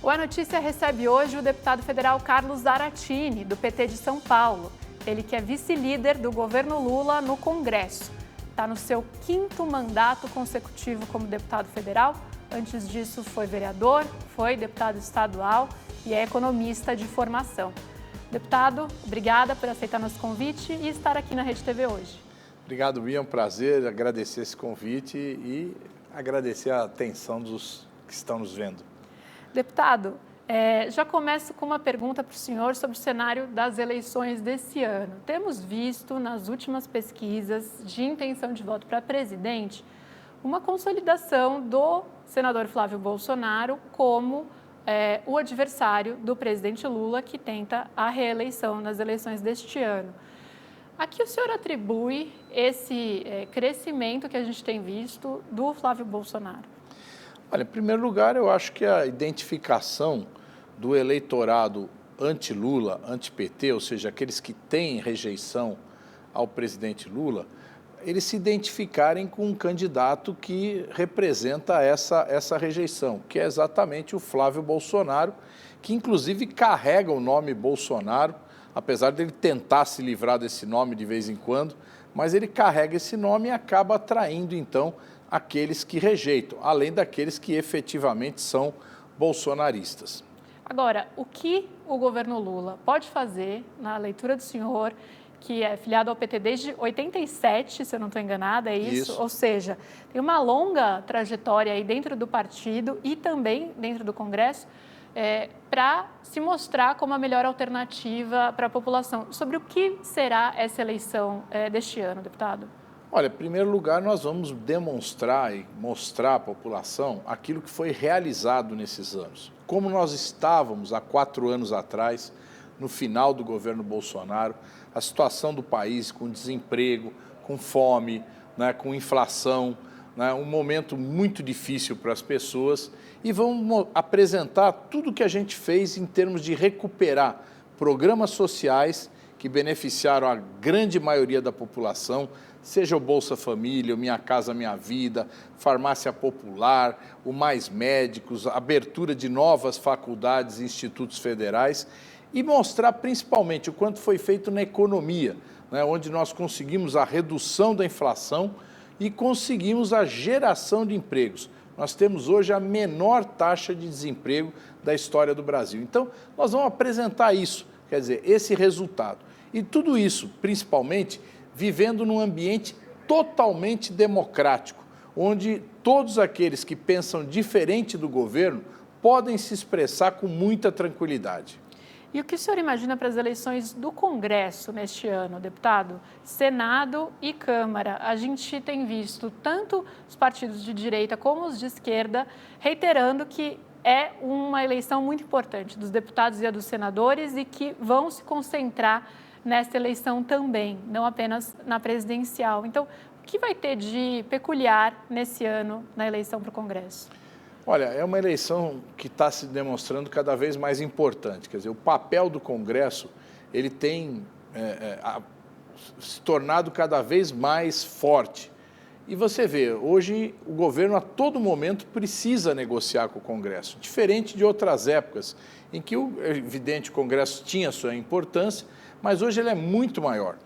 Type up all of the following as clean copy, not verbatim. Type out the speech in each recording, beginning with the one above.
O A Notícia recebe hoje o deputado federal Carlos Zaratini, do PT de São Paulo. Ele que é vice-líder do governo Lula no Congresso. Está no seu 5º mandato consecutivo como deputado federal. Antes disso, foi vereador, foi deputado estadual e é economista de formação. Deputado, obrigada por aceitar nosso convite e estar aqui na Rede TV hoje. Obrigado, Bia. É um prazer agradecer esse convite e agradecer a atenção dos que estão nos vendo. Deputado, já começo com uma pergunta para o senhor sobre o cenário das eleições desse ano. Temos visto nas últimas pesquisas de intenção de voto para presidente uma consolidação do senador Flávio Bolsonaro como o adversário do presidente Lula, que tenta a reeleição nas eleições deste ano. A que o senhor atribui esse crescimento que a gente tem visto do Flávio Bolsonaro? Olha, em primeiro lugar, eu acho que a identificação do eleitorado anti-Lula, anti-PT, ou seja, aqueles que têm rejeição ao presidente Lula, eles se identificarem com um candidato que representa essa rejeição, que é exatamente o Flávio Bolsonaro, que inclusive carrega o nome Bolsonaro, apesar dele tentar se livrar desse nome de vez em quando, mas ele carrega esse nome e acaba atraindo, então, aqueles que rejeitam, além daqueles que efetivamente são bolsonaristas. Agora, o que o governo Lula pode fazer, na leitura do senhor, que é filiado ao PT desde 87, se eu não estou enganada, é isso? Ou seja, tem uma longa trajetória aí dentro do partido e também dentro do Congresso, para se mostrar como a melhor alternativa para a população. Sobre o que será essa eleição deste ano, deputado? Olha, em primeiro lugar, nós vamos demonstrar e mostrar à população aquilo que foi realizado nesses anos. Como nós estávamos há 4 anos atrás, no final do governo Bolsonaro, a situação do país com desemprego, com fome, né, com inflação, né, um momento muito difícil para as pessoas, e vamos apresentar tudo o que a gente fez em termos de recuperar programas sociais que beneficiaram a grande maioria da população, seja o Bolsa Família, o Minha Casa Minha Vida, Farmácia Popular, o Mais Médicos, a abertura de novas faculdades e institutos federais, e mostrar principalmente o quanto foi feito na economia, né, onde nós conseguimos a redução da inflação e conseguimos a geração de empregos. Nós temos hoje a menor taxa de desemprego da história do Brasil. Então, nós vamos apresentar isso, quer dizer, esse resultado. E tudo isso, principalmente, vivendo num ambiente totalmente democrático, onde todos aqueles que pensam diferente do governo podem se expressar com muita tranquilidade. E o que o senhor imagina para as eleições do Congresso neste ano, deputado? Senado e Câmara. A gente tem visto tanto os partidos de direita como os de esquerda reiterando que é uma eleição muito importante dos deputados e a dos senadores e que vão se concentrar nesta eleição também, não apenas na presidencial. Então, o que vai ter de peculiar nesse ano na eleição para o Congresso? Olha, é uma eleição que está se demonstrando cada vez mais importante. Quer dizer, o papel do Congresso ele tem se tornado cada vez mais forte. E você vê, hoje o governo a todo momento precisa negociar com o Congresso, diferente de outras épocas, em que evidente o Congresso tinha sua importância, mas hoje ele é muito maior.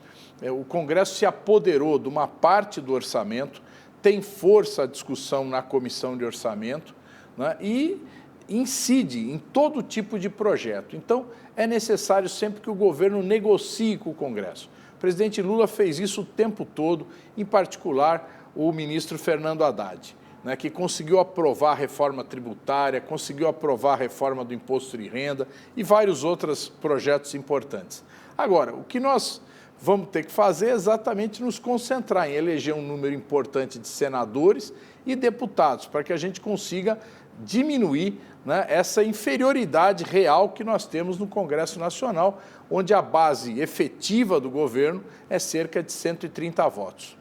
O Congresso se apoderou de uma parte do orçamento, tem força a discussão na comissão de orçamento, né, e incide em todo tipo de projeto. Então, é necessário sempre que o governo negocie com o Congresso. O presidente Lula fez isso o tempo todo, em particular o ministro Fernando Haddad, né, que conseguiu aprovar a reforma tributária, conseguiu aprovar a reforma do imposto de renda e vários outros projetos importantes. Agora, o que nós vamos ter que fazer é exatamente nos concentrar em eleger um número importante de senadores e deputados, para que a gente consiga diminuir, né, essa inferioridade real que nós temos no Congresso Nacional, onde a base efetiva do governo é cerca de 130 votos.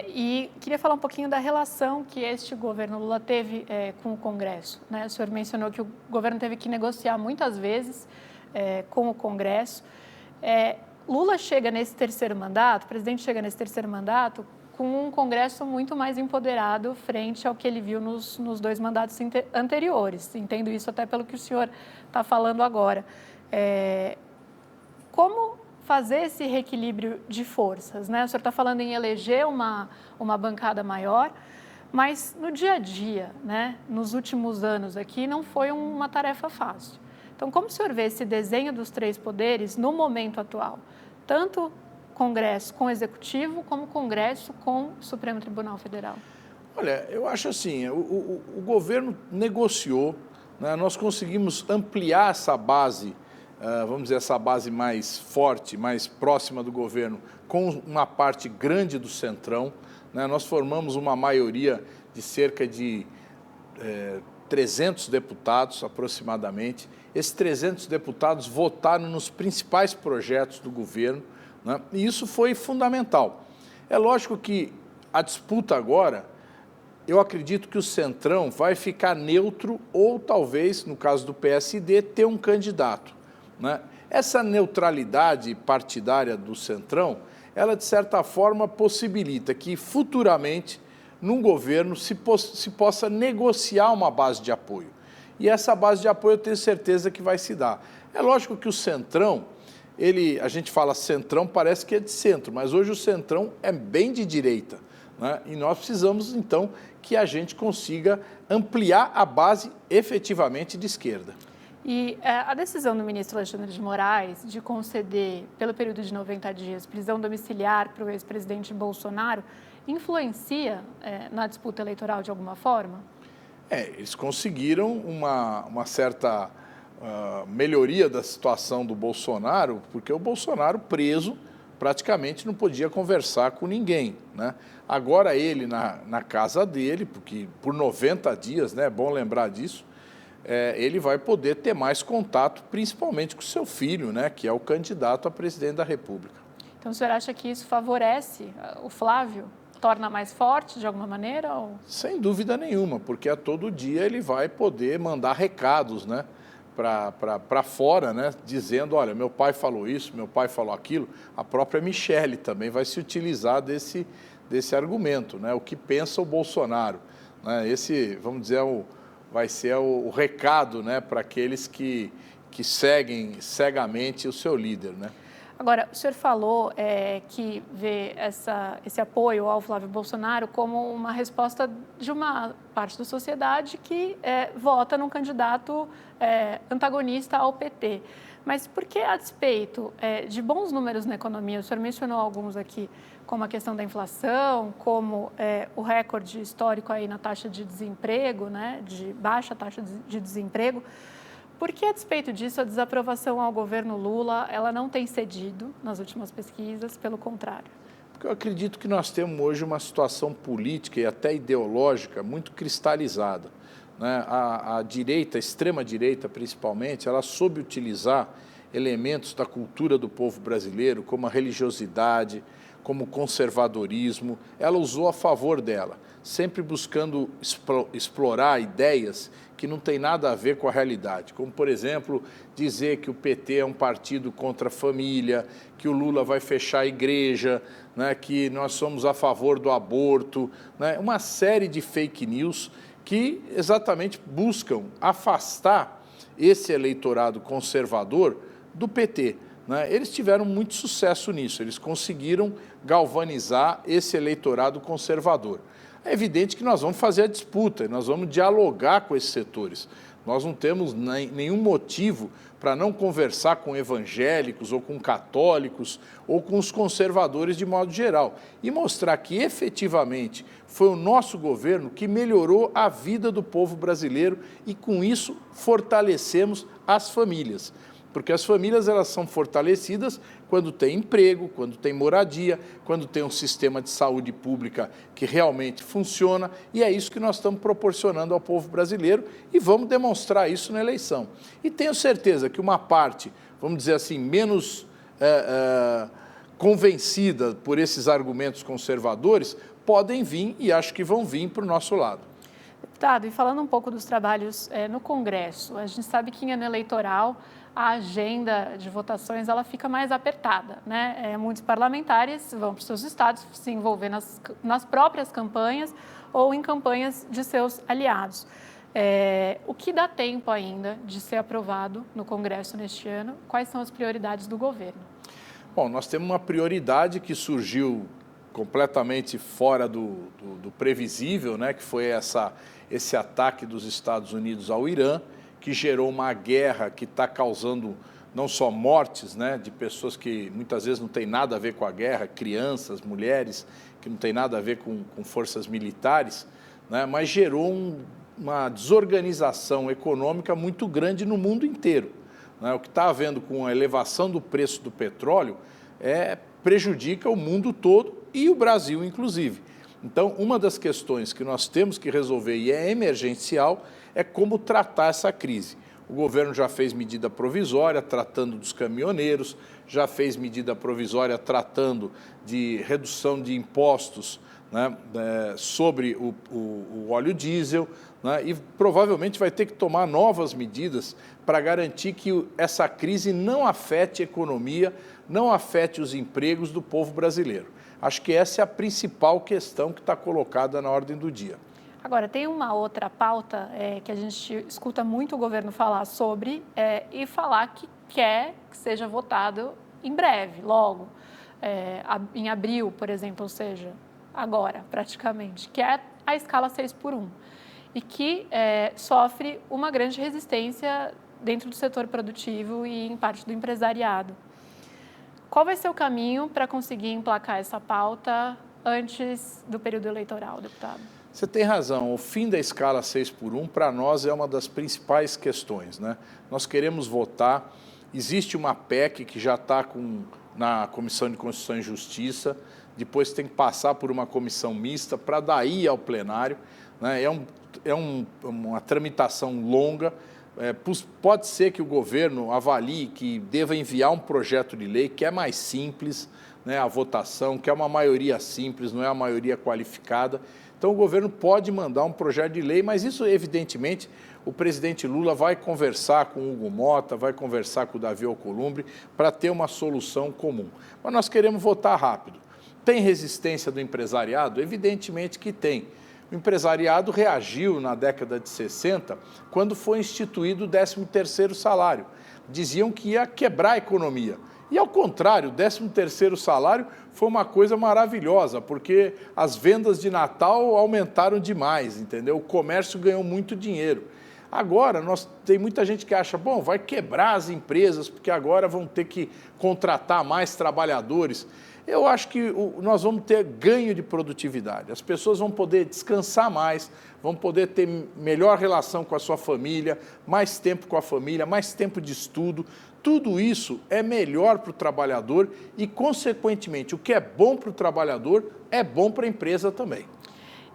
E queria falar um pouquinho da relação que este governo Lula teve com o Congresso, né? O senhor mencionou que o governo teve que negociar muitas vezes com o Congresso. Lula chega nesse terceiro mandato, o presidente chega nesse terceiro mandato com um Congresso muito mais empoderado frente ao que ele viu nos 2 mandatos anteriores. Entendo isso até pelo que o senhor está falando agora. Como fazer esse reequilíbrio de forças, né? O senhor está falando em eleger uma bancada maior, mas no dia a dia, né, nos últimos anos aqui, não foi uma tarefa fácil. Então, como o senhor vê esse desenho dos 3 poderes no momento atual? Tanto Congresso com o Executivo, como Congresso com o Supremo Tribunal Federal? Olha, eu acho assim, o governo negociou, né, nós conseguimos ampliar essa base, vamos dizer, essa base mais forte, mais próxima do governo, com uma parte grande do Centrão, né, nós formamos uma maioria de cerca de 300 deputados, aproximadamente. Esses 300 deputados votaram nos principais projetos do governo, né? E isso foi fundamental. É lógico que a disputa agora, eu acredito que o Centrão vai ficar neutro ou talvez, no caso do PSD, ter um candidato, né? Essa neutralidade partidária do Centrão, ela de certa forma possibilita que futuramente, num governo, se possa negociar uma base de apoio. E essa base de apoio eu tenho certeza que vai se dar. É lógico que o Centrão, a gente fala Centrão, parece que é de centro, mas hoje o Centrão é bem de direita, né? E nós precisamos, então, que a gente consiga ampliar a base efetivamente de esquerda. E a decisão do ministro Alexandre de Moraes de conceder, pelo período de 90 dias, prisão domiciliar para o ex-presidente Bolsonaro, influencia na disputa eleitoral de alguma forma? Eles conseguiram uma certa melhoria da situação do Bolsonaro, porque o Bolsonaro preso praticamente não podia conversar com ninguém, né? Agora ele na casa dele, porque por 90 dias, né, é bom lembrar disso, ele vai poder ter mais contato, principalmente com seu filho, né, que é o candidato a presidente da República. Então o senhor acha que isso favorece o Flávio? Torna mais forte de alguma maneira? Ou... Sem dúvida nenhuma, porque a todo dia ele vai poder mandar recados, né, para fora, né, dizendo, olha, meu pai falou isso, meu pai falou aquilo. A própria Michele também vai se utilizar desse argumento, né, o que pensa o Bolsonaro, né, esse, vamos dizer, vai ser o recado, né, para aqueles que seguem cegamente o seu líder, né. Agora, o senhor falou que vê esse apoio ao Flávio Bolsonaro como uma resposta de uma parte da sociedade que vota num candidato antagonista ao PT. Mas por que, a despeito de bons números na economia, o senhor mencionou alguns aqui, como a questão da inflação, como o recorde histórico aí na taxa de desemprego, né, de baixa taxa de desemprego, por que, a despeito disso, a desaprovação ao governo Lula ela não tem cedido nas últimas pesquisas, pelo contrário? Porque eu acredito que nós temos hoje uma situação política e até ideológica muito cristalizada, né? A direita, a extrema-direita principalmente, ela soube utilizar elementos da cultura do povo brasileiro, como a religiosidade, como o conservadorismo, ela usou a favor dela, sempre buscando explorar ideias que não tem nada a ver com a realidade, como, por exemplo, dizer que o PT é um partido contra a família, que o Lula vai fechar a igreja, né, que nós somos a favor do aborto, né, uma série de fake news que exatamente buscam afastar esse eleitorado conservador do PT. Né? Eles tiveram muito sucesso nisso, eles conseguiram galvanizar esse eleitorado conservador. É evidente que nós vamos fazer a disputa, nós vamos dialogar com esses setores. Nós não temos nenhum motivo para não conversar com evangélicos ou com católicos ou com os conservadores de modo geral e mostrar que efetivamente foi o nosso governo que melhorou a vida do povo brasileiro e com isso fortalecemos as famílias. Porque as famílias elas são fortalecidas quando tem emprego, quando tem moradia, quando tem um sistema de saúde pública que realmente funciona, e é isso que nós estamos proporcionando ao povo brasileiro e vamos demonstrar isso na eleição. E tenho certeza que uma parte, vamos dizer assim, menos convencida por esses argumentos conservadores, podem vir e acho que vão vir para o nosso lado. Deputado, e falando um pouco dos trabalhos no Congresso, a gente sabe que em ano eleitoral a agenda de votações ela fica mais apertada, né? Muitos parlamentares vão para os seus estados se envolver nas próprias campanhas ou em campanhas de seus aliados. O que dá tempo ainda de ser aprovado no Congresso neste ano? Quais são as prioridades do governo? Bom, nós temos uma prioridade que surgiu completamente fora do previsível, né? Que foi esse ataque dos Estados Unidos ao Irã, que gerou uma guerra que está causando não só mortes, né, de pessoas que muitas vezes não tem nada a ver com a guerra, crianças, mulheres, que não tem nada a ver com forças militares, né, mas gerou uma desorganização econômica muito grande no mundo inteiro, né? O que está havendo com a elevação do preço do petróleo prejudica o mundo todo e o Brasil, inclusive. Então, uma das questões que nós temos que resolver, e é emergencial, é como tratar essa crise. O governo já fez medida provisória tratando dos caminhoneiros, já fez medida provisória tratando de redução de impostos, né, sobre o óleo diesel, né, e provavelmente vai ter que tomar novas medidas para garantir que essa crise não afete a economia, não afete os empregos do povo brasileiro. Acho que essa é a principal questão que está colocada na ordem do dia. Agora, tem uma outra pauta que a gente escuta muito o governo falar sobre e falar que quer que seja votado em breve, logo, em abril, por exemplo, ou seja, agora, praticamente, que é a escala 6x1 e que sofre uma grande resistência dentro do setor produtivo e em parte do empresariado. Qual vai ser o caminho para conseguir emplacar essa pauta antes do período eleitoral, deputado? Você tem razão, o fim da escala 6x1 para nós é uma das principais questões, né? Nós queremos votar, existe uma PEC que já está na Comissão de Constituição e Justiça, depois tem que passar por uma comissão mista para daí ao plenário, né? Uma tramitação longa. Pode ser que o governo avalie que deva enviar um projeto de lei que é mais simples, né, a votação, que é uma maioria simples, não é a maioria qualificada. Então, o governo pode mandar um projeto de lei, mas isso, evidentemente, o presidente Lula vai conversar com o Hugo Mota, vai conversar com o Davi Alcolumbre para ter uma solução comum. Mas nós queremos votar rápido. Tem resistência do empresariado? Evidentemente que tem. O empresariado reagiu na década de 60, quando foi instituído o 13º salário. Diziam que ia quebrar a economia. E, ao contrário, o 13º salário foi uma coisa maravilhosa, porque as vendas de Natal aumentaram demais, entendeu? O comércio ganhou muito dinheiro. Agora, tem muita gente que acha, bom, vai quebrar as empresas, porque agora vão ter que contratar mais trabalhadores. Eu acho que nós vamos ter ganho de produtividade. As pessoas vão poder descansar mais, vão poder ter melhor relação com a sua família, mais tempo com a família, mais tempo de estudo. Tudo isso é melhor para o trabalhador e, consequentemente, o que é bom para o trabalhador é bom para a empresa também.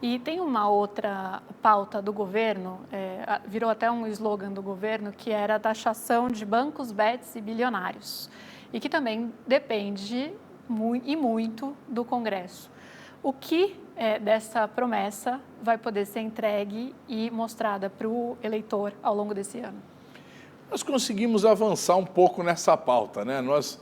E tem uma outra pauta do governo, virou até um slogan do governo, que era a taxação de bancos, bets e bilionários. E que também depende muito do Congresso. O que dessa promessa vai poder ser entregue e mostrada para o eleitor ao longo desse ano? Nós conseguimos avançar um pouco nessa pauta, né? Nós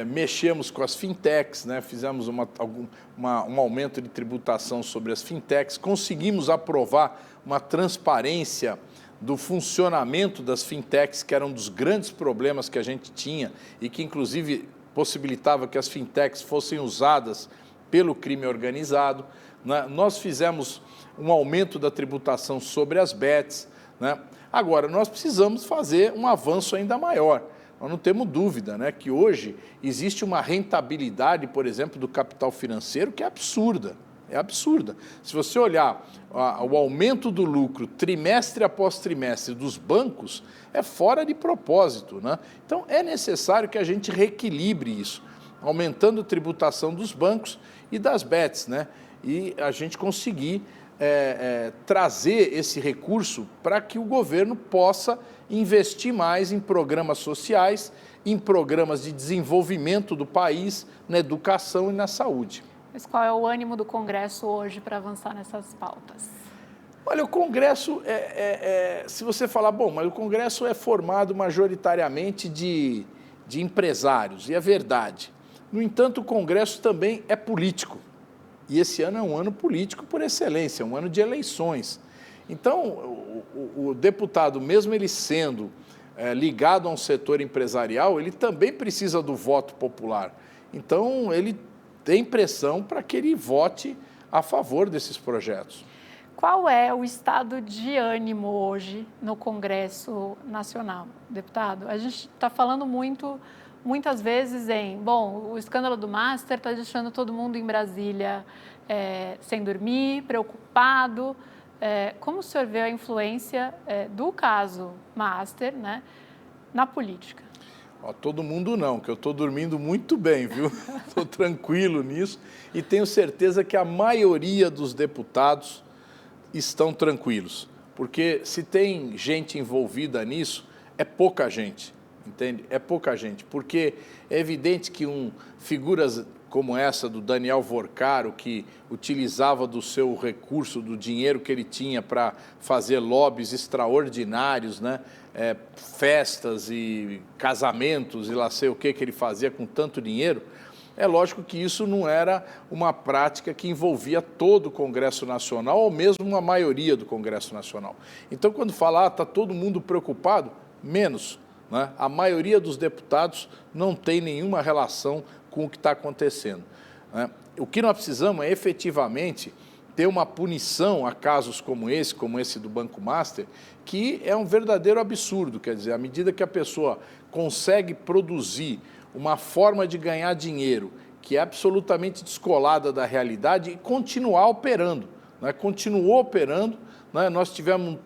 mexemos com as fintechs, né? Fizemos um aumento de tributação sobre as fintechs, conseguimos aprovar uma transparência do funcionamento das fintechs, que era um dos grandes problemas que a gente tinha e que, inclusive, possibilitava que as fintechs fossem usadas pelo crime organizado, né? Nós fizemos um aumento da tributação sobre as bets, né? Agora, nós precisamos fazer um avanço ainda maior. Nós não temos dúvida, né, que hoje existe uma rentabilidade, por exemplo, do capital financeiro que é absurda. É absurda. Se você olhar o aumento do lucro trimestre após trimestre dos bancos, é fora de propósito, né? Então, é necessário que a gente reequilibre isso, aumentando a tributação dos bancos e das bets, né? E a gente conseguir trazer esse recurso para que o governo possa investir mais em programas sociais, em programas de desenvolvimento do país, na educação e na saúde. Mas qual é o ânimo do Congresso hoje para avançar nessas pautas? Olha, o Congresso, se você falar, bom, mas o Congresso é formado majoritariamente de empresários, e é verdade. No entanto, o Congresso também é político. E esse ano é um ano político por excelência, um ano de eleições. Então, o deputado, mesmo ele sendo ligado a um setor empresarial, ele também precisa do voto popular. Então, ele tem pressão para que ele vote a favor desses projetos. Qual é o estado de ânimo hoje no Congresso Nacional, deputado? A gente está falando muitas vezes bom, o escândalo do Master está deixando todo mundo em Brasília sem dormir, preocupado. Como o senhor vê a influência do caso Master, né, na política? Todo mundo não, que eu estou dormindo muito bem, viu? Estou tranquilo nisso e tenho certeza que a maioria dos deputados estão tranquilos, porque se tem gente envolvida nisso, é pouca gente, entende? É pouca gente, porque é evidente que figuras como essa do Daniel Vorcaro, que utilizava do seu recurso, do dinheiro que ele tinha para fazer lobbies extraordinários, né? Festas e casamentos e lá sei o que ele fazia com tanto dinheiro, é lógico que isso não era uma prática que envolvia todo o Congresso Nacional, ou mesmo uma maioria do Congresso Nacional. Então, quando fala, está todo mundo preocupado, menos, né? A maioria dos deputados não tem nenhuma relação com o que está acontecendo, né? O que nós precisamos é efetivamente ter uma punição a casos como esse do Banco Master, que é um verdadeiro absurdo. Quer dizer, à medida que a pessoa consegue produzir uma forma de ganhar dinheiro que é absolutamente descolada da realidade e continuar operando, né? Continuou operando, né? Nós tivemos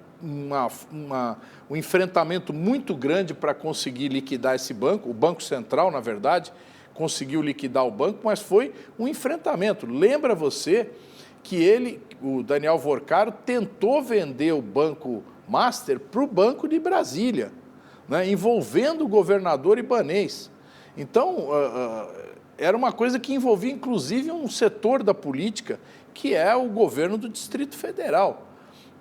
um enfrentamento muito grande para conseguir liquidar esse banco, o Banco Central, na verdade, conseguiu liquidar o banco, mas foi um enfrentamento. Lembra você que o Daniel Vorcaro, tentou vender o Banco Master para o Banco de Brasília, né? Envolvendo o governador ibanês. Então, era uma coisa que envolvia, inclusive, um setor da política, que é o governo do Distrito Federal.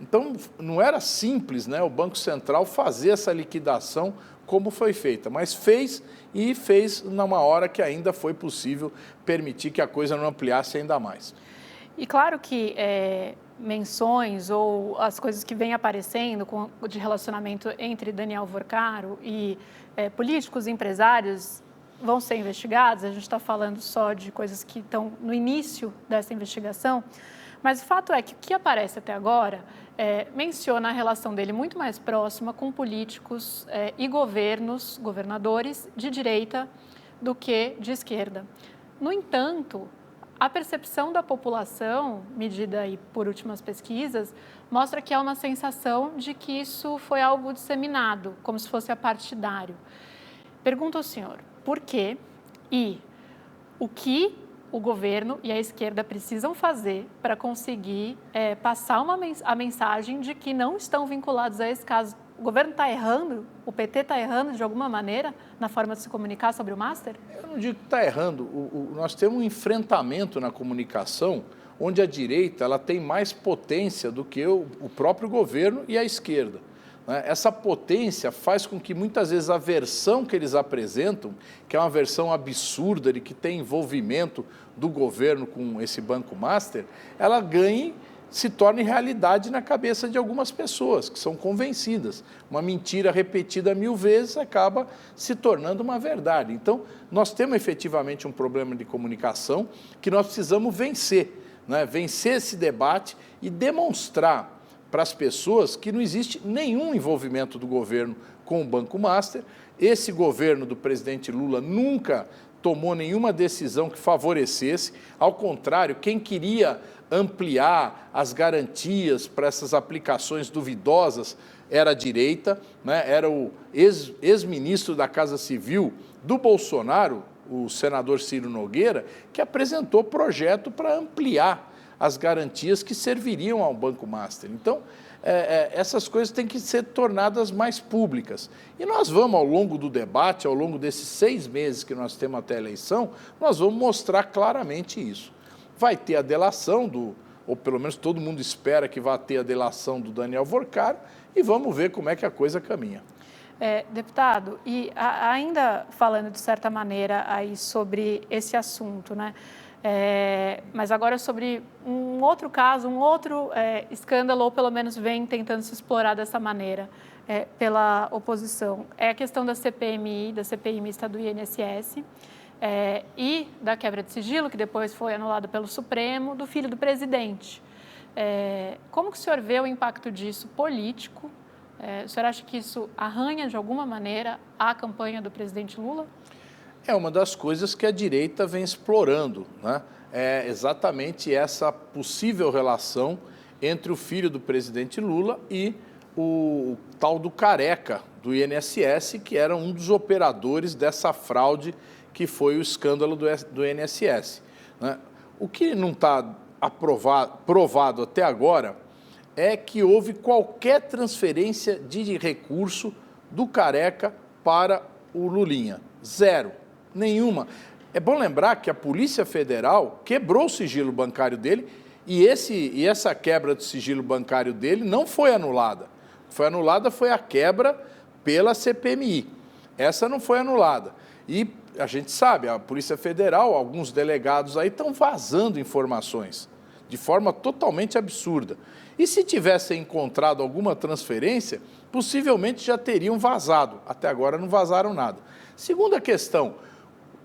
Então, não era simples, né, o Banco Central fazer essa liquidação como foi feita, mas fez numa hora que ainda foi possível permitir que a coisa não ampliasse ainda mais. E claro que menções ou as coisas que vêm aparecendo de relacionamento entre Daniel Vorcaro e políticos e empresários vão ser investigados. A gente está falando só de coisas que estão no início dessa investigação, mas o fato é que o que aparece até agora menciona a relação dele muito mais próxima com políticos e governadores de direita do que de esquerda. No entanto, a percepção da população, medida aí por últimas pesquisas, mostra que há uma sensação de que isso foi algo disseminado, como se fosse apartidário. Pergunto ao senhor, por quê e o que o governo e a esquerda precisam fazer para conseguir passar a mensagem de que não estão vinculados a esse caso? O governo está errando? O PT está errando de alguma maneira na forma de se comunicar sobre o Master? Eu não digo que está errando. Nós temos um enfrentamento na comunicação onde a direita ela tem mais potência do que o próprio governo e a esquerda, né? Essa potência faz com que muitas vezes a versão que eles apresentam, que é uma versão absurda de que tem envolvimento do governo com esse Banco Master, ela se torne realidade na cabeça de algumas pessoas que são convencidas. Uma mentira repetida 1000 vezes acaba se tornando uma verdade. Então, nós temos efetivamente um problema de comunicação que nós precisamos vencer, né? Vencer esse debate e demonstrar para as pessoas que não existe nenhum envolvimento do governo com o Banco Master. Esse governo do presidente Lula nunca tomou nenhuma decisão que favorecesse. Ao contrário, quem queria ampliar as garantias para essas aplicações duvidosas era a direita, né? Era o ex-ministro da Casa Civil do Bolsonaro, o senador Ciro Nogueira, que apresentou projeto para ampliar as garantias que serviriam ao Banco Master. Então, essas coisas têm que ser tornadas mais públicas. E nós vamos, ao longo do debate, ao longo desses 6 meses que nós temos até a eleição, nós vamos mostrar claramente isso. Vai ter a delação ou pelo menos todo mundo espera que vá ter a delação do Daniel Vorcaro, e vamos ver como é que a coisa caminha. Deputado, e ainda falando de certa maneira aí sobre esse assunto, né? Mas agora sobre um outro caso, um outro escândalo, ou pelo menos vem tentando se explorar dessa maneira pela oposição. É a questão da CPMI, da CPI mista do INSS, e da quebra de sigilo, que depois foi anulada pelo Supremo, do filho do presidente. Como que o senhor vê o impacto disso político? O senhor acha que isso arranha de alguma maneira a campanha do presidente Lula? É uma das coisas que a direita vem explorando, né? É exatamente essa possível relação entre o filho do presidente Lula e o tal do Careca, do INSS, que era um dos operadores dessa fraude que foi o escândalo do INSS, né? O que não está provado até agora é que houve qualquer transferência de recurso do Careca para o Lulinha. Zero. Nenhuma. É bom lembrar que a Polícia Federal quebrou o sigilo bancário dele e essa quebra do sigilo bancário dele não foi anulada. Foi anulada foi a quebra pela CPMI. Essa não foi anulada. E a gente sabe, a Polícia Federal, alguns delegados aí estão vazando informações de forma totalmente absurda. E se tivessem encontrado alguma transferência, possivelmente já teriam vazado. Até agora não vazaram nada. Segunda questão,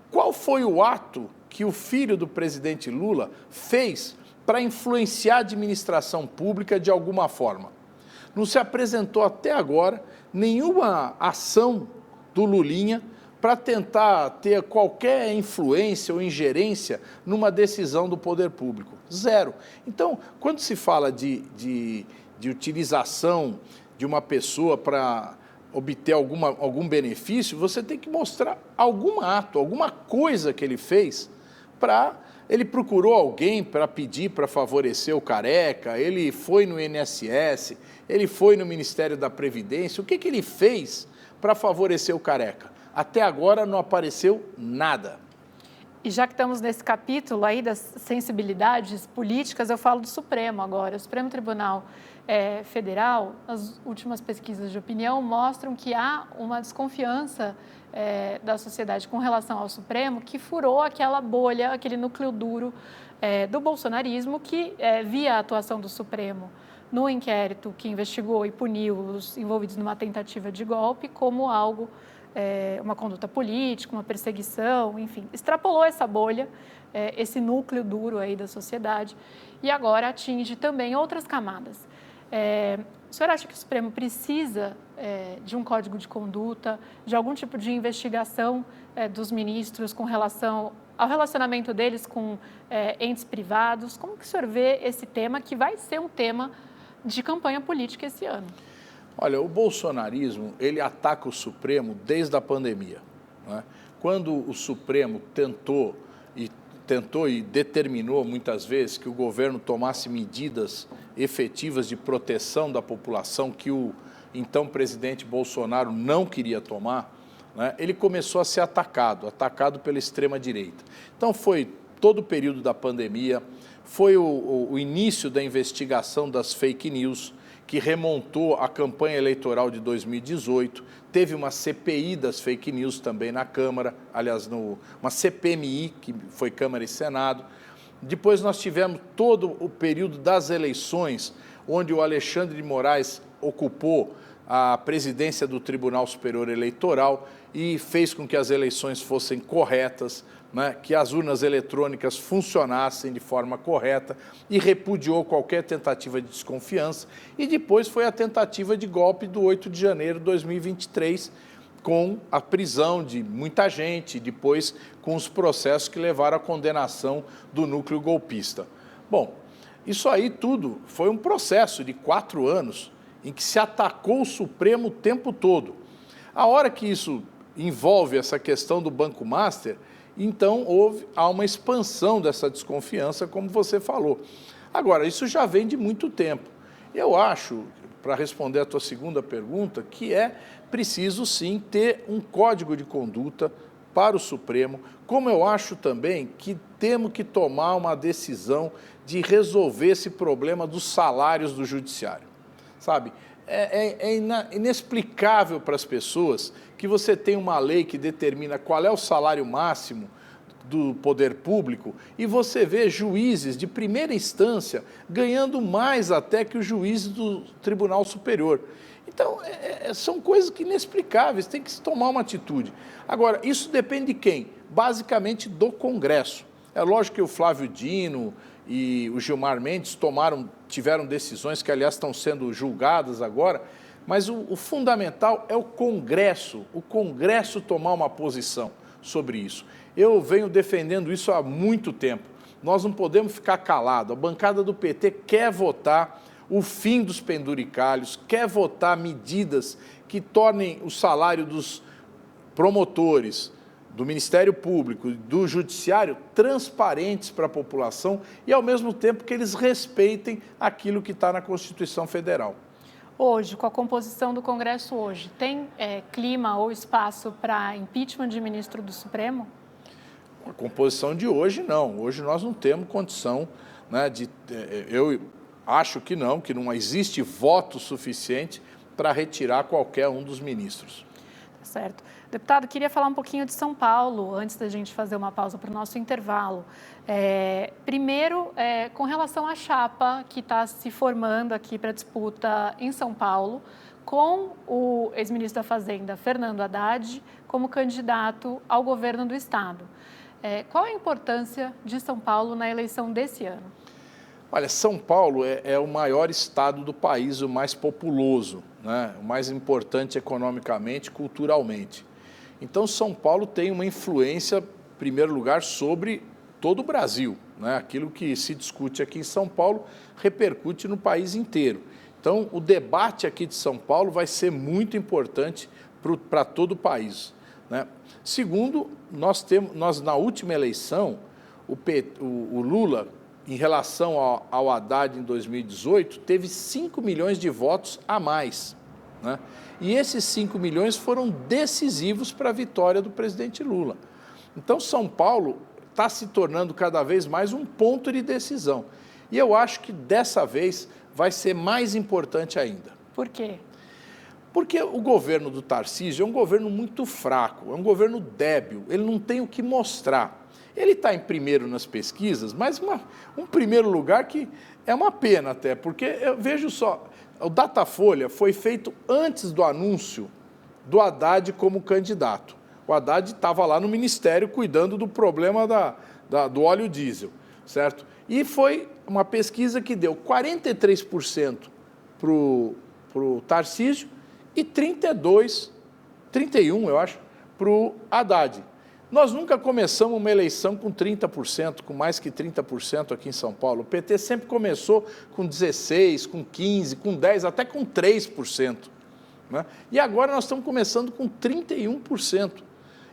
qual foi o ato que o filho do presidente Lula fez para influenciar a administração pública de alguma forma? Não se apresentou até agora nenhuma ação do Lulinha para tentar ter qualquer influência ou ingerência numa decisão do poder público. Zero. Então, quando se fala de utilização de uma pessoa para obter algum benefício, você tem que mostrar algum ato, alguma coisa que ele fez para... Ele procurou alguém para pedir para favorecer o Careca, ele foi no INSS, ele foi no Ministério da Previdência. O que ele fez para favorecer o Careca? Até agora não apareceu nada. E já que estamos nesse capítulo aí das sensibilidades políticas, eu falo do Supremo agora. O Supremo Tribunal Federal, as últimas pesquisas de opinião mostram que há uma desconfiança da sociedade com relação ao Supremo, que furou aquela bolha, aquele núcleo duro do bolsonarismo que via a atuação do Supremo no inquérito que investigou e puniu os envolvidos numa tentativa de golpe como algo, uma conduta política, uma perseguição, enfim, extrapolou essa bolha, esse núcleo duro aí da sociedade e agora atinge também outras camadas. O senhor acha que o Supremo precisa de um código de conduta, de algum tipo de investigação dos ministros com relação ao relacionamento deles com entes privados? Como que o senhor vê esse tema, que vai ser um tema de campanha política esse ano? Olha, o bolsonarismo, ele ataca o Supremo desde a pandemia, né? Quando o Supremo tentou e determinou muitas vezes que o governo tomasse medidas efetivas de proteção da população que o então presidente Bolsonaro não queria tomar, né, ele começou a ser atacado pela extrema-direita. Então foi todo o período da pandemia, foi o início da investigação das fake news, que remontou a campanha eleitoral de 2018, teve uma CPI das fake news também na Câmara, aliás, uma CPMI, que foi Câmara e Senado. Depois nós tivemos todo o período das eleições, onde o Alexandre de Moraes ocupou a presidência do Tribunal Superior Eleitoral e fez com que as eleições fossem corretas, né, que as urnas eletrônicas funcionassem de forma correta e repudiou qualquer tentativa de desconfiança. E depois foi a tentativa de golpe do 8 de janeiro de 2023, com a prisão de muita gente, depois com os processos que levaram à condenação do núcleo golpista. Bom, isso aí tudo foi um processo de 4 anos em que se atacou o Supremo o tempo todo. A hora que isso envolve essa questão do Banco Master, então há uma expansão dessa desconfiança, como você falou. Agora, isso já vem de muito tempo. Eu acho, para responder a tua segunda pergunta, que é preciso sim ter um código de conduta para o Supremo, como eu acho também que temos que tomar uma decisão de resolver esse problema dos salários do judiciário, sabe? É inexplicável para as pessoas que você tem uma lei que determina qual é o salário máximo do poder público e você vê juízes de primeira instância ganhando mais até que os juízes do Tribunal Superior. Então, são coisas que inexplicáveis, tem que se tomar uma atitude. Agora, isso depende de quem? Basicamente do Congresso. É lógico que o Flávio Dino e o Gilmar Mendes tiveram decisões que, aliás, estão sendo julgadas agora, mas o fundamental é o Congresso tomar uma posição sobre isso. Eu venho defendendo isso há muito tempo. Nós não podemos ficar calados. A bancada do PT quer votar o fim dos penduricalhos, quer votar medidas que tornem o salário dos promotores, do Ministério Público, do Judiciário, transparentes para a população e, ao mesmo tempo, que eles respeitem aquilo que está na Constituição Federal. Hoje, com a composição do Congresso hoje, tem clima ou espaço para impeachment de ministro do Supremo? Com a composição de hoje, não. Hoje nós não temos condição, né, eu acho que não existe voto suficiente para retirar qualquer um dos ministros. Tá certo. Deputado, queria falar um pouquinho de São Paulo, antes da gente fazer uma pausa para o nosso intervalo. Primeiro, com relação à chapa que está se formando aqui para disputa em São Paulo, com o ex-ministro da Fazenda, Fernando Haddad, como candidato ao governo do Estado. Qual a importância de São Paulo na eleição desse ano? Olha, São Paulo é o maior estado do país, o mais populoso, né? O mais importante economicamente, culturalmente. Então, São Paulo tem uma influência, em primeiro lugar, sobre todo o Brasil, né? Aquilo que se discute aqui em São Paulo repercute no país inteiro. Então, o debate aqui de São Paulo vai ser muito importante para todo o país, né? Segundo, nós na última eleição, o Lula, em relação ao Haddad em 2018, teve 5 milhões de votos a mais, né? E esses 5 milhões foram decisivos para a vitória do presidente Lula. Então, São Paulo está se tornando cada vez mais um ponto de decisão. E eu acho que dessa vez vai ser mais importante ainda. Por quê? Porque o governo do Tarcísio é um governo muito fraco, é um governo débil, ele não tem o que mostrar. Ele está em primeiro nas pesquisas, mas um primeiro lugar que é uma pena até, porque eu vejo só, o Datafolha foi feito antes do anúncio do Haddad como candidato. O Haddad estava lá no Ministério cuidando do problema do óleo diesel, certo? E foi uma pesquisa que deu 43% para o Tarcísio e 31, eu acho, para o Haddad. Nós nunca começamos uma eleição com 30%, com mais que 30% aqui em São Paulo. O PT sempre começou com 16%, com 15%, com 10%, até com 3%. Né? E agora nós estamos começando com 31%.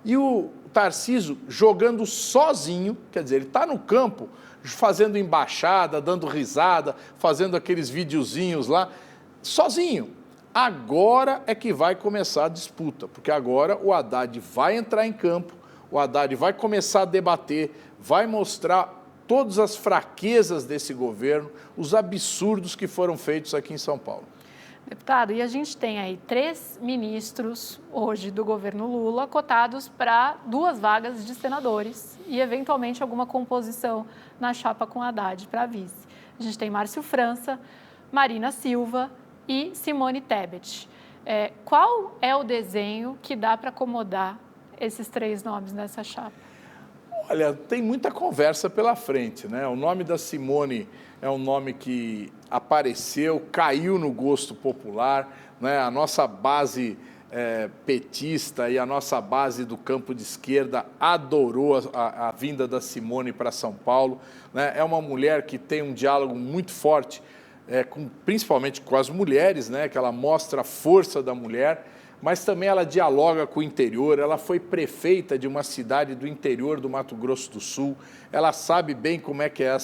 E o Tarcísio jogando sozinho, quer dizer, ele está no campo, fazendo embaixada, dando risada, fazendo aqueles videozinhos lá, sozinho. Agora é que vai começar a disputa, porque agora o Haddad vai entrar em campo, o Haddad vai começar a debater, vai mostrar todas as fraquezas desse governo, os absurdos que foram feitos aqui em São Paulo. Deputado, e a gente tem aí 3 ministros hoje do governo Lula cotados para 2 vagas de senadores e, eventualmente, alguma composição na chapa com Haddad para vice. A gente tem Márcio França, Marina Silva e Simone Tebet. Qual é o desenho que dá para acomodar esses 3 nomes nessa chapa? Olha, tem muita conversa pela frente, né? O nome da Simone é um nome que apareceu, caiu no gosto popular, né? A nossa base petista e a nossa base do campo de esquerda adorou a vinda da Simone para São Paulo, né? É uma mulher que tem um diálogo muito forte, principalmente com as mulheres, né? Que ela mostra a força da mulher, mas também ela dialoga com o interior, ela foi prefeita de uma cidade do interior do Mato Grosso do Sul, ela sabe bem como é que é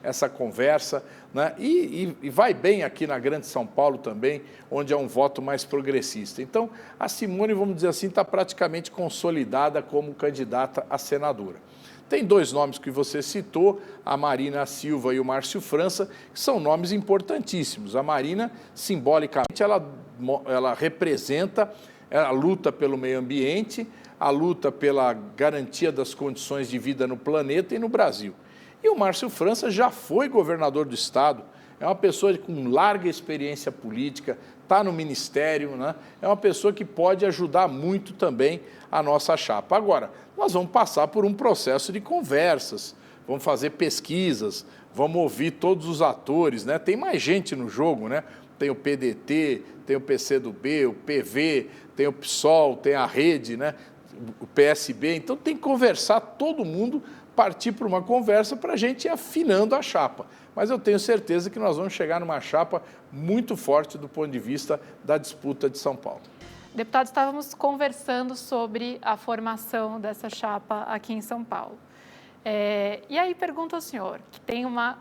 essa conversa, né? E vai bem aqui na Grande São Paulo também, onde é um voto mais progressista. Então, a Simone, vamos dizer assim, está praticamente consolidada como candidata a senadora. Tem dois nomes que você citou, a Marina Silva e o Márcio França, que são nomes importantíssimos. A Marina, simbolicamente, ela representa a luta pelo meio ambiente, a luta pela garantia das condições de vida no planeta e no Brasil. E o Márcio França já foi governador do Estado, é uma pessoa com larga experiência política, está no Ministério, né? É uma pessoa que pode ajudar muito também a nossa chapa. Agora, nós vamos passar por um processo de conversas, vamos fazer pesquisas, vamos ouvir todos os atores, né? Tem mais gente no jogo, né? Tem o PDT, tem o PCdoB, o PV, tem o PSOL, tem a Rede, né? O PSB. Então tem que conversar todo mundo, partir para uma conversa para a gente ir afinando a chapa. Mas eu tenho certeza que nós vamos chegar numa chapa muito forte do ponto de vista da disputa de São Paulo. Deputado, estávamos conversando sobre a formação dessa chapa aqui em São Paulo. E aí pergunto ao senhor, que tem uma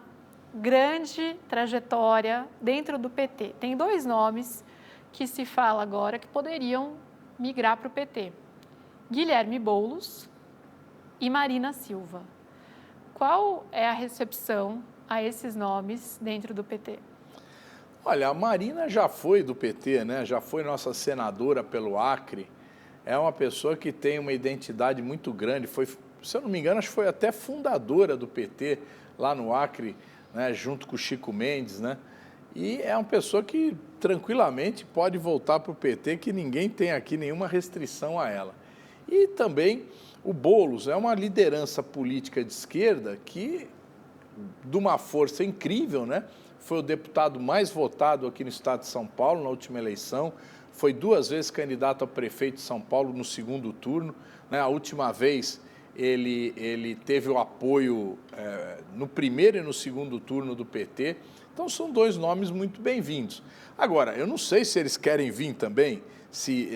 grande trajetória dentro do PT. Tem dois nomes que se fala agora que poderiam migrar para o PT. Guilherme Boulos e Marina Silva. Qual é a recepção a esses nomes dentro do PT? Olha, a Marina já foi do PT, né? Já foi nossa senadora pelo Acre. É uma pessoa que tem uma identidade muito grande. Foi, se eu não me engano, acho que foi até fundadora do PT lá no Acre, né? Junto com o Chico Mendes, né? E é uma pessoa que tranquilamente pode voltar para o PT, que ninguém tem aqui nenhuma restrição a ela. E também o Boulos é uma liderança política de esquerda que, de uma força incrível, né? Foi o deputado mais votado aqui no estado de São Paulo na última eleição, foi 2 vezes candidato a prefeito de São Paulo no segundo turno, né? A última vez ele teve o apoio no primeiro e no segundo turno do PT, então são 2 nomes muito bem-vindos. Agora, eu não sei se eles querem vir também, se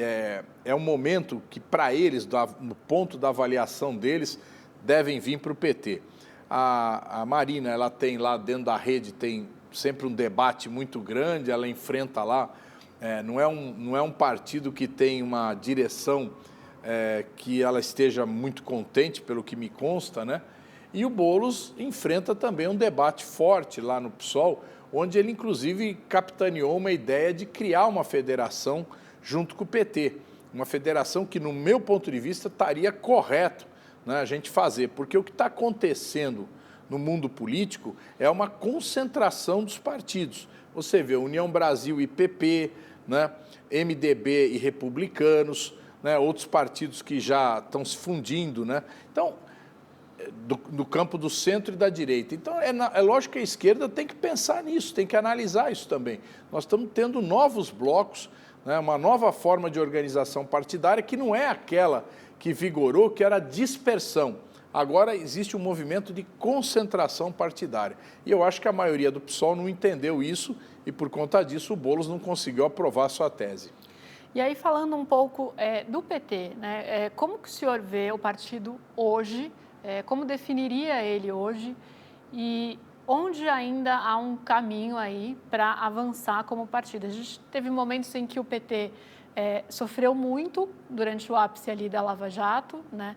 é um momento que para eles, no ponto da avaliação deles, devem vir para o PT. A Marina, ela tem lá dentro da Rede, tem sempre um debate muito grande, ela enfrenta lá, não é um partido que tem uma direção que ela esteja muito contente, pelo que me consta, né? E o Boulos enfrenta também um debate forte lá no PSOL, onde ele, inclusive, capitaneou uma ideia de criar uma federação junto com o PT, uma federação que, no meu ponto de vista, estaria correto, né, a gente fazer, porque o que está acontecendo no mundo político é uma concentração dos partidos. Você vê União Brasil e PP, né, MDB e Republicanos, né, outros partidos que já estão se fundindo, né? Então, do campo do centro e da direita. Então, é lógico que a esquerda tem que pensar nisso, tem que analisar isso também. Nós estamos tendo novos blocos, né, uma nova forma de organização partidária que não é aquela que vigorou, que era a dispersão. Agora existe um movimento de concentração partidária. E eu acho que a maioria do PSOL não entendeu isso e, por conta disso, o Boulos não conseguiu aprovar a sua tese. E aí, falando um pouco do PT, né, como que o senhor vê o partido hoje, como definiria ele hoje e onde ainda há um caminho aí para avançar como partido? A gente teve momentos em que o PT sofreu muito durante o ápice ali da Lava Jato, né?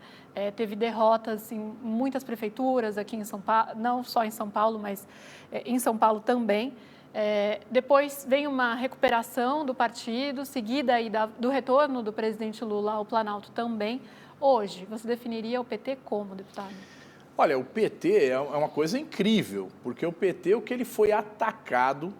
Teve derrotas em muitas prefeituras aqui em São Paulo, não só em São Paulo, mas em São Paulo também. Depois vem uma recuperação do partido, seguida aí do retorno do presidente Lula ao Planalto também. Hoje, você definiria o PT como, deputado? Olha, o PT é uma coisa incrível, porque o PT, o que ele foi atacado,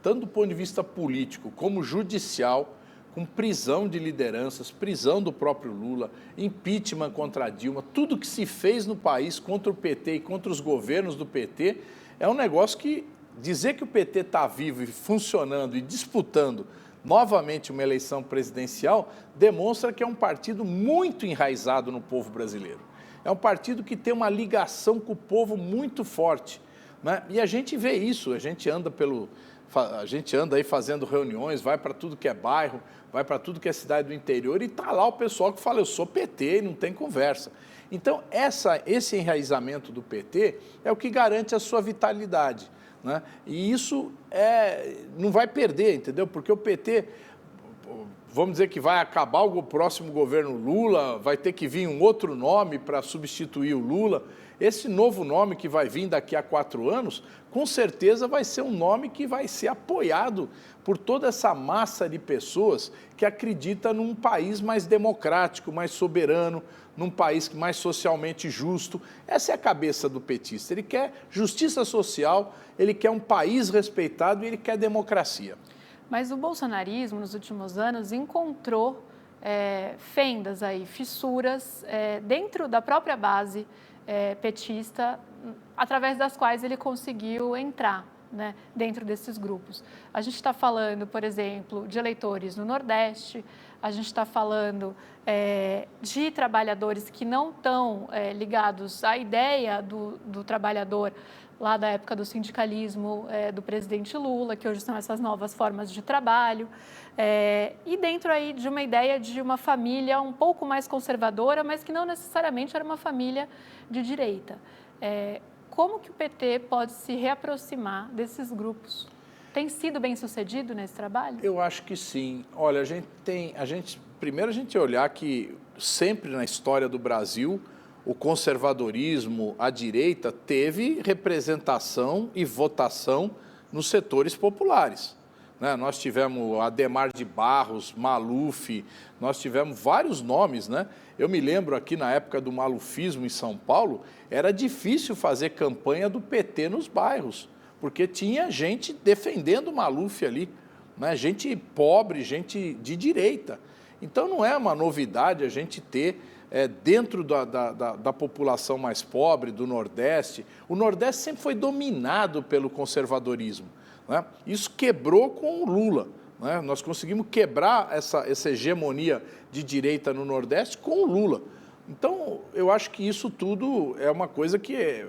tanto do ponto de vista político como judicial, com prisão de lideranças, prisão do próprio Lula, impeachment contra a Dilma, tudo que se fez no país contra o PT e contra os governos do PT, é um negócio que dizer que o PT está vivo e funcionando e disputando novamente uma eleição presidencial demonstra que é um partido muito enraizado no povo brasileiro. É um partido que tem uma ligação com o povo muito forte, né? E a gente vê isso, a gente anda A gente anda aí fazendo reuniões, vai para tudo que é bairro, vai para tudo que é cidade do interior e está lá o pessoal que fala, eu sou PT e não tem conversa. Então, esse enraizamento do PT é o que garante a sua vitalidade, né? E isso não vai perder, entendeu? Porque o PT, vamos dizer que vai acabar o próximo governo Lula, vai ter que vir um outro nome para substituir o Lula. Esse novo nome que vai vir daqui a 4 anos, com certeza vai ser um nome que vai ser apoiado por toda essa massa de pessoas que acredita num país mais democrático, mais soberano, num país mais socialmente justo. Essa é a cabeça do petista. Ele quer justiça social, ele quer um país respeitado e ele quer democracia. Mas o bolsonarismo, nos últimos anos, encontrou fendas aí, fissuras dentro da própria base petista, através das quais ele conseguiu entrar, né, dentro desses grupos. A gente está falando, por exemplo, de eleitores no Nordeste, a gente está falando de trabalhadores que não estão ligados à ideia do trabalhador lá da época do sindicalismo do presidente Lula, que hoje são essas novas formas de trabalho, e dentro aí de uma ideia de uma família um pouco mais conservadora, mas que não necessariamente era uma família de direita. Como que o PT pode se reaproximar desses grupos? Tem sido bem sucedido nesse trabalho? Eu acho que sim. Olha, primeiro a gente olhar que sempre na história do Brasil, o conservadorismo, a direita, teve representação e votação nos setores populares, né? Nós tivemos Adhemar de Barros, Maluf, nós tivemos vários nomes, né? Eu me lembro aqui na época do malufismo em São Paulo, era difícil fazer campanha do PT nos bairros, porque tinha gente defendendo o Maluf ali, né? Gente pobre, gente de direita. Então não é uma novidade a gente ter dentro da população mais pobre, do Nordeste. O Nordeste sempre foi dominado pelo conservadorismo, né? Isso quebrou com o Lula, né? Nós conseguimos quebrar essa hegemonia de direita no Nordeste com o Lula. Então, eu acho que isso tudo é uma coisa que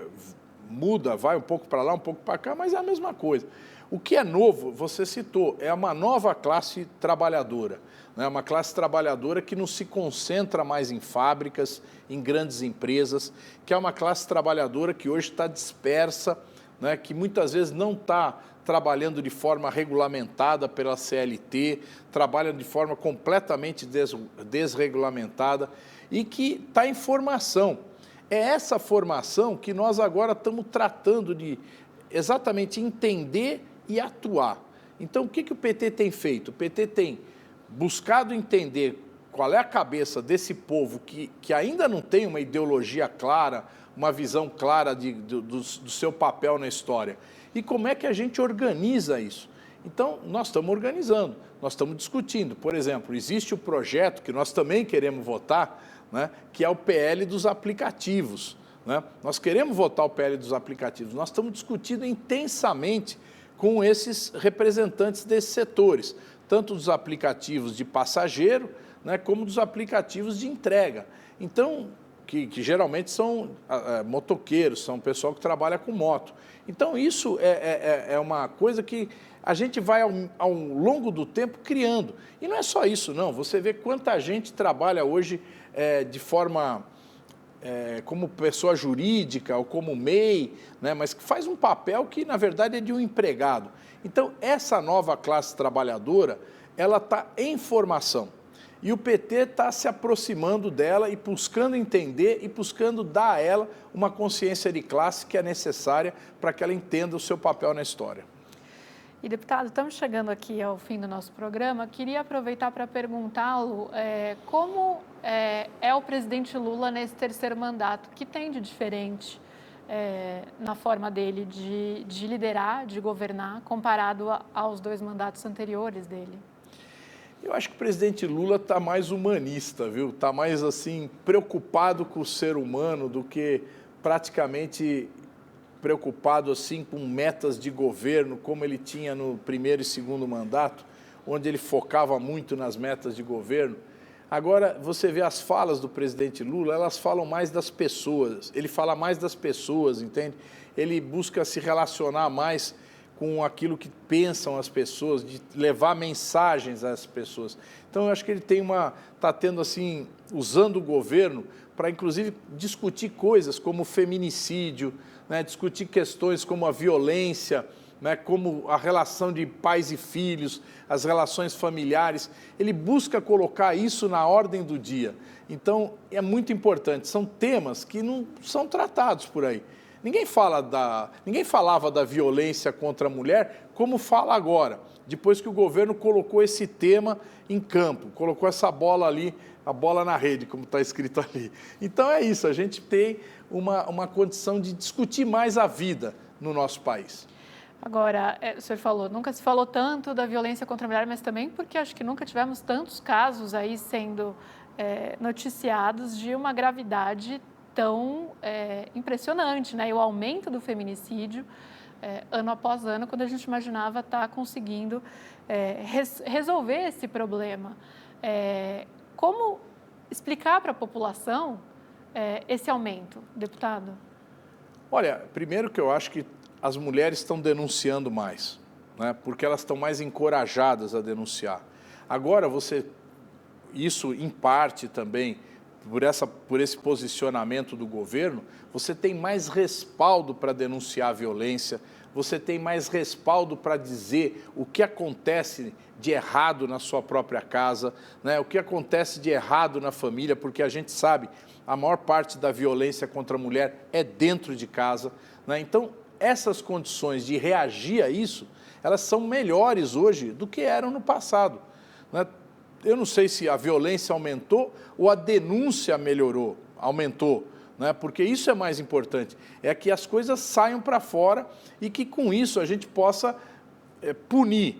muda, vai um pouco para lá, um pouco para cá, mas é a mesma coisa. O que é novo, você citou, é uma nova classe trabalhadora, né? Uma classe trabalhadora que não se concentra mais em fábricas, em grandes empresas, que é uma classe trabalhadora que hoje está dispersa, né? Que muitas vezes não está trabalhando de forma regulamentada pela CLT, trabalha de forma completamente desregulamentada e que está em formação. É essa formação que nós agora estamos tratando de exatamente entender e atuar. Então, o que o PT tem feito? O PT tem buscado entender qual é a cabeça desse povo que ainda não tem uma ideologia clara, uma visão clara do seu papel na história. E como é que a gente organiza isso? Então, nós estamos organizando, nós estamos discutindo. Por exemplo, existe o projeto que nós também queremos votar, né, que é o PL dos aplicativos, né? Nós queremos votar o PL dos aplicativos, nós estamos discutindo intensamente com esses representantes desses setores, tanto dos aplicativos de passageiro, né, como dos aplicativos de entrega. Então, que geralmente são motoqueiros, são pessoal que trabalha com moto. Então, isso é uma coisa que a gente vai, ao longo do tempo, criando. E não é só isso, não. Você vê quanta gente trabalha hoje de forma como pessoa jurídica ou como MEI, né, mas que faz um papel que, na verdade, é de um empregado. Então, essa nova classe trabalhadora, ela está em formação. E o PT está se aproximando dela e buscando entender e buscando dar a ela uma consciência de classe que é necessária para que ela entenda o seu papel na história. E, deputado, estamos chegando aqui ao fim do nosso programa. Queria aproveitar para perguntá-lo como é o presidente Lula nesse terceiro mandato. O que tem de diferente na forma dele de liderar, de governar, comparado aos 2 mandatos anteriores dele? Eu acho que o presidente Lula está mais humanista, viu? Está mais, assim, preocupado com o ser humano do que praticamente preocupado, assim, com metas de governo, como ele tinha no primeiro e segundo mandato, onde ele focava muito nas metas de governo. Agora, você vê as falas do presidente Lula, elas falam mais das pessoas, ele fala mais das pessoas, entende? Ele busca se relacionar mais com aquilo que pensam as pessoas, de levar mensagens às pessoas. Então, eu acho que ele está tendo assim, usando o governo para, inclusive, discutir coisas como o feminicídio, né, discutir questões como a violência, né, como a relação de pais e filhos, as relações familiares. Ele busca colocar isso na ordem do dia. Então, é muito importante. São temas que não são tratados por aí. Ninguém falava da violência contra a mulher como fala agora, depois que o governo colocou esse tema em campo, colocou essa bola ali, a bola na rede, como está escrito ali. Então é isso, a gente tem uma condição de discutir mais a vida no nosso país. Agora, o senhor falou, nunca se falou tanto da violência contra a mulher, mas também porque acho que nunca tivemos tantos casos aí sendo noticiados de uma gravidade tão impressionante, né? E o aumento do feminicídio, ano após ano, quando a gente imaginava estar conseguindo resolver esse problema. Como explicar para a população esse aumento, deputado? Olha, primeiro que eu acho que as mulheres estão denunciando mais, né? Porque elas estão mais encorajadas a denunciar. Agora, isso em parte também, por esse posicionamento do governo, você tem mais respaldo para denunciar a violência, você tem mais respaldo para dizer o que acontece de errado na sua própria casa, né? O que acontece de errado na família, porque a gente sabe, a maior parte da violência contra a mulher é dentro de casa, né? Então, essas condições de reagir a isso, elas são melhores hoje do que eram no passado, né? Eu não sei se a violência aumentou ou a denúncia aumentou, né? Porque isso é mais importante, é que as coisas saiam para fora e que com isso a gente possa punir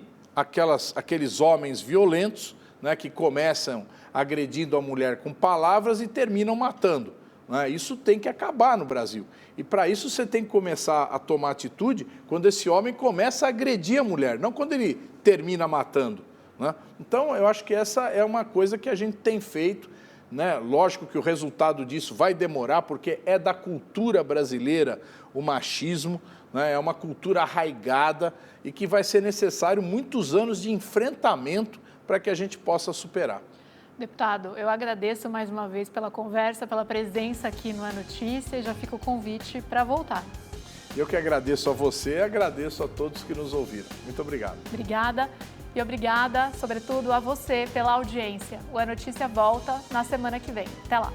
aqueles homens violentos, né, que começam agredindo a mulher com palavras e terminam matando, né? Isso tem que acabar no Brasil. E para isso você tem que começar a tomar atitude quando esse homem começa a agredir a mulher, não quando ele termina matando, né? Então, eu acho que essa é uma coisa que a gente tem feito, né? Lógico que o resultado disso vai demorar, porque é da cultura brasileira o machismo, né? É uma cultura arraigada e que vai ser necessário muitos anos de enfrentamento para que a gente possa superar. Deputado, eu agradeço mais uma vez pela conversa, pela presença aqui no É Notícia e já fica o convite para voltar. Eu que agradeço a você e agradeço a todos que nos ouviram. Muito obrigado. Obrigada. E obrigada, sobretudo, a você pela audiência. O É Notícia volta na semana que vem. Até lá.